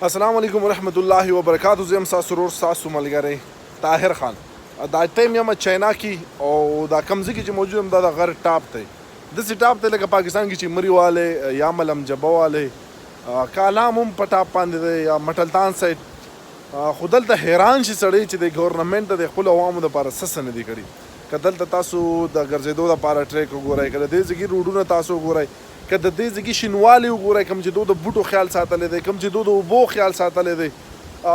السلام علیکم ورحمت الله وبرکاتو. زه یم ستاسو ورور ستاسو ملګری طاهر خان. دا ټایم یم چاینا کې او دا کوم ځای کې چې موجود یم دا د غر ټاپ دی. داسې ټاپ دی لکه پاکستان کې چې مري والی یا ملم جبه والی کالام هم په ټاپ باندې دی یا مټلتان سایډ. خو دلته حیران شي سړی چې د ګورنمنټ د خپلو عوامو دپاره څه څه نه دي کړي. که دلته تاسو د ګرځېدو دپاره ټریک وګورئ، که د دې ځایګي روډونه تاسو وګورئ، که د دې ځایګي شینوالي وګورئ، کوم چې د بوټو خیال ساتلی دی، کوم چې د اوبو خیال ساتلی دی،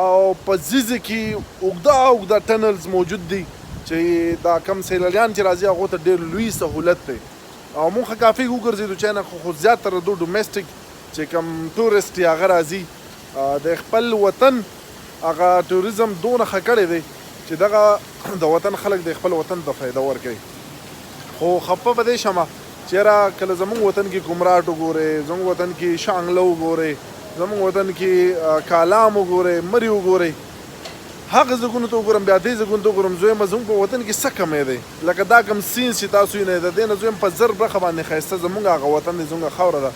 او په ځیزه کې اوږده ټنلز موجود دي چې دا کم سیلانیان چې راځي هغو ته ډېر لوی سهولت دی. او موږ ښه کافي وګرځېدو چاینا خو زیاتره د ډومېسټک چې کوم ټورسټ یې هغه راځي د خپل وطن هغه ټوریزم دونه ښه کړی دی چې دغه د وطن خلک د خپل وطن ته فایده ورکوي. خو خفه به دې شمه چېرې کله زموږ وطن کې ګمراټ وګورئ، زموږ وطن کې شانګله وګورئ، زموږ وطن کې کالام وګورئ، مري وګورئ، هغه ځایونو ته وګورم، بیا دې ځایونو ته وګورم زویم زموږ په وطن کې څه کمی دی. لکه دا کوم سینس چې تاسو یې نه د دې نه زویم په زر برخه باندې ښایسته زموږ هغه وطن دی، زموږ خاوره ده.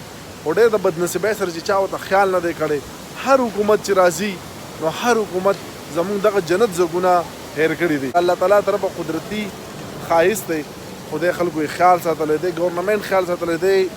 خو ډېر د بدنصیبۍ سره چې چا ورته خیال نه دی کړی، هر حکومت چې راځي نو هر حکومت زموږ دغه جنت ځایونه هیر کړي دي. الله تعالی طرفه قدرتي ښایست دی، خدای خلکو یې خیال ساتلی دی، ګورنمنټ خیال ساتلی دی،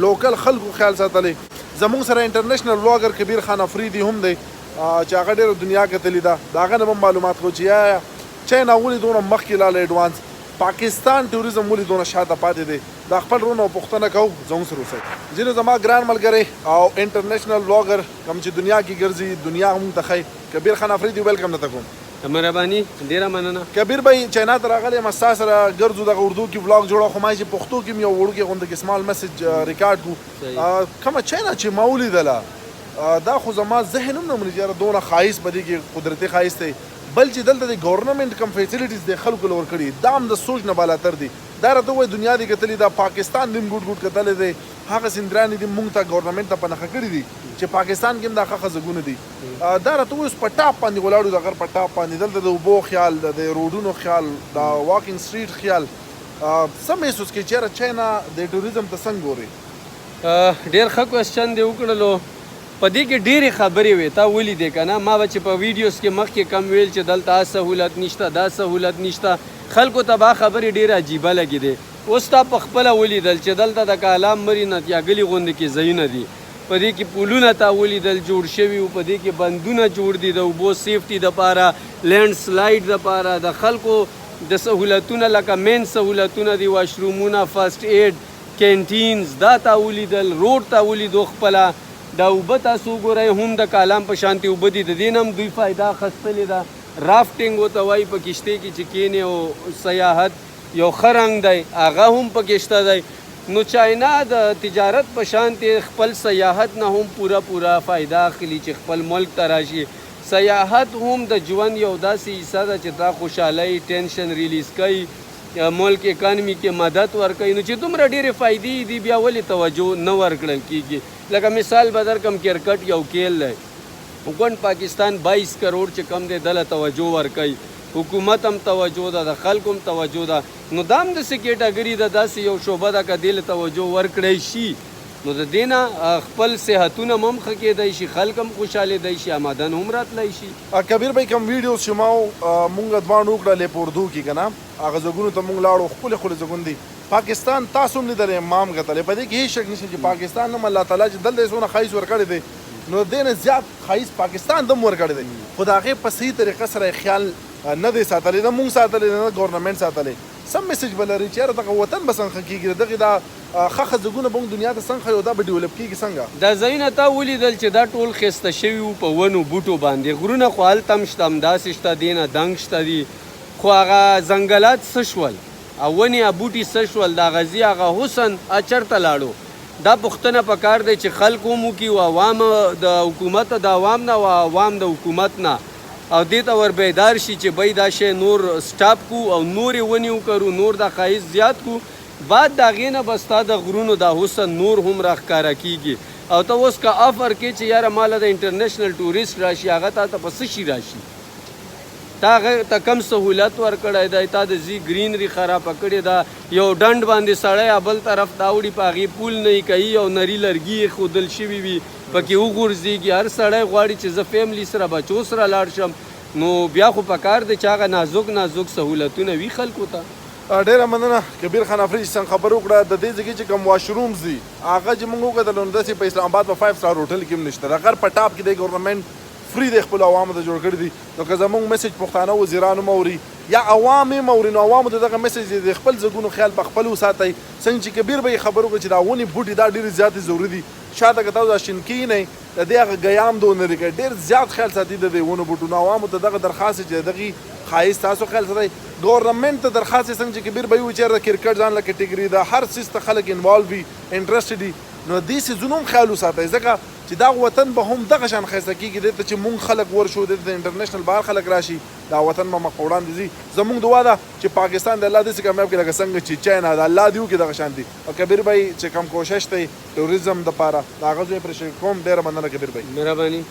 لوکل خلکو خیال ساتلی. زموږ سره انټرنیشنل بلاګر کبیر خان افریدي هم دی چې هغه ډېره دنیا کتلي ده. د هغه نه به معلومات کوو چې یا چاینا ولې دونه مخکې لاړی ایډوانس، پاکستان ټوریزم ولې دونه شاته پاتې دی. دا خپل رونه پوښتنه کوو، زموږ سره اوسئ. ځینې زما ګران ملګری او انټرنیشنل بلاګر کوم چې دنیا کې ګرځي، دنیا موږ ته ښایي. کبیر خان افریدي ویلکم درته کوم. مهرباني، ډیره مننه. کبیر بھائی چاینا ته راغلی یم، ستا سره ګرځو، دغه اردو کې ولاګ جوړه، خو ما چې پښتو کې م یو وړوکی غونده کې سمال میسج ریکارډ کړو. کومه چاینا چې ما ولیدله دا خو زما ذهن هم نه مني چې یاره دونه ښایست په دې کې قدرتي ښایست دی. بل چې دلته د ګورنمنټ کوم فیسیلیټیز د خلکو له ورکړي دا هم د سوچ نه بالاتر دي. دا راته وایي دنیا دې کتلي دا پاکستان دې هم ګوټ کتلی دی، هغه سندرانې دې مونږ ته ګورنمنټ ته په نښه کړي دي چې پاکستان کې هم دا ښه ځایونه دي. دا راته وایي اوس په ټاپ باندې ولاړو، د غر په ټاپ باندې دلته د اوبو خیال، د روډونو خیال، د واکینګ سټریټ خیال. څه محسوس کوي چېرې چاینا د ټوریزم ته څنګه ګوري؟ ډېر ښه کوېسچن دې وکړلو. په دې کې ډېرې خبرې وې، تا ولیدې که نه؟ ما به چې په ویډیوز کې مخکې کم ویل چې دلته دا سهولت نشته، دا سهولت نشته، خلکو ته به خبرې ډېرې عجیبه لګېدې. اوس تا په خپله ولیدل چې دلته د کالام مري نتیاګلي غوندې کې ځایونه دي، په دې کې پولونه تا ولیدل جوړ شوي وو، په دې کې بندونه جوړ دي د اوبو سیفټي دپاره، لینډ سلایډ دپاره، د خلکو د سهولتونه لکه مین سهولتونه دي، واشرومونه، فرسټ ایډ، کینټینز، دا تا ولیدل، روډ تا ولیدو خپله. دا اوبه تاسو وګورئ هم د کالام په شانتې اوبه دي، د دې نه هم دوی فایده اخیستلې ده. رافټینګ ورته وایي په کشتۍ کې چې کښېنې او سیاحت یو ښه رنګ دی، هغه هم پکې شته دی. نو چاینا د تجارت په شانتې خپل سیاحت نه هم پوره فایده اخلي چې خپل ملک ته راشي. سیاحت هم د ژوند یو داسې حصه ده چې تا خوشحالۍ ټینشن ریلیز کوي، ملک اکانومي کې مدد ورکوي. نو چې دومره ډېرې فایدې دي بیا ولې توجه نه ورکړل کېږي؟ لکه مثال به درکړم، کرکټ یو کیل دی، ګوند پاکستان 22 کروڑ چې کم دی دله توجه ورکوي، حکومت هم توجه ده، د خلکو هم توجه ده. نو دا هم داسې کیټګري ده، داسې یو شعبه ده که دې له توجه ورکړی شي نو د دې نه خپل صحتونه هم ښه کېدی شي، خلک هم خوشحالېدی شي، آمدن هم راتلی شي. کبیر بھائی کوم ویډیوز چې ما مونږ دواړو وکړلې په اردو کې که نه، هغه ځایونو ته مونږ لاړو، ښکلې ځایونه دي. پاکستان تاسو هم لیدلی، ما هم کتلی، په دې کې هېڅ شک نشته چې پاکستان هم الله تعالی چې دلته یې څونه ښایست ورکړی دی نو دې نه زیات ښایست پاکستان ته هم ورکړی دی. خو د هغې په صحیح طریقه سره یې خیال نه دی ساتلی، نه مونږ ساتلی، نه ګورنمنټ ساتلی. سم میسج به لري چې یاره دغه وطن به څنګه ښه کېږي، دغې دا ښه ځایونه به موږ دنیا ته څنګه ښیو، دا به ډیولپ کېږي څنګه؟ دا ځایونه تا ولیدل چې دا ټول ښایسته شوي وو په ونو بوټو باندې، غرونه خو هلته هم شته، همداسې شته، دې نه دنګ شته دي، خو هغه ځنګلات څه شول او ونې او بوټي څه شول؟ د غزي هغه حسن چېرته لاړو؟ دا پوښتنه پکار دی چې خلک هم وکړي، او عوام د حکومت د عوام نه او عوام د حکومت نه، او دې ته ور بیدار شي چې بای دا شی نور سټاپ کو او نورې ونې وکړو، نور دا ښایست زیات کو، بعد د هغې نه به ستا د غرونو دا حسن نور هم راښکاره کېږي. او ته اوس که افر کې چې یاره ماله د انټرنیشنل ټوریسټ راشي، هغه تا ته په څه شي راشي؟ تا هغه ته کم سهولت ورکړی دی، تا د زی ګرینري خرابه کړې ده، یو ډنډ باندې سړی بل طرف دا وړي، په هغې پول نه یې کوي او نري لرګي یې ښودل شوي وي، پکې وغورځېږي. هر سړی غواړي چې زه فیملی سره بچو سره لاړ شم. نو بیا خو پکار دی چې هغه نازک سهولتونه وي خلکو ته. ډیره مننه کبیر خان افریدي څنګه خبر وکړه. د دې ځای چې کوم واشرومز دي هغه چې موږ وکتل نو داسې په اسلام آباد په 5 سټار هوټل کې هم نشته. د غر په ټاپ کې د ګورنمنټ فری د خپل عوامو ته جوړ کړي دي. نو که زموږ میسج پښتانه وزیرانو موري یا عوام یې موري نو عوامو ته دغه میسج د خپل ځګونو خیال په خپل وساتئ. څنګه چې کبیر به خبر وکړي چې دا ونې بوټي دا ډېرې زیاتې ضروري دي. شاته که تاسو دا شینکي نه د دې هغه ګیام دونه لري ډېر زیات خیال ساتي د دې ونو بوټو. نو عوامو ته دغه درخواست چې دغه ښایست تاسو خیال ساتئ. ګورنمنټ ته درخواست څنګه چې کبیر به وي چې د کرکټ ځان له کټګري ده هر څیز ته خلک انوالو وي انټرسټډ وي. نو دې څیزونو هم خیال وساتئ ځکه چې دا وطن به هم دغه شان ښایسته کېږي. دې ته چې مونږ خلک ورشو دې ته د انټرنیشنل بهر خلک راشي دا وطن به مخ په وړاندې ځي. زموږ دعا ده چې پاکستان د الله داسې کامیاب کړي لکه څنګه چې چاینا د الله دې وکړي دغه شان دي. او کبیر بھائی چې کوم کوشش دی ټوریزم دپاره د هغه زه یې اپریشیټ کوم. ډېره مننه کبیر بھائی. مهرباني.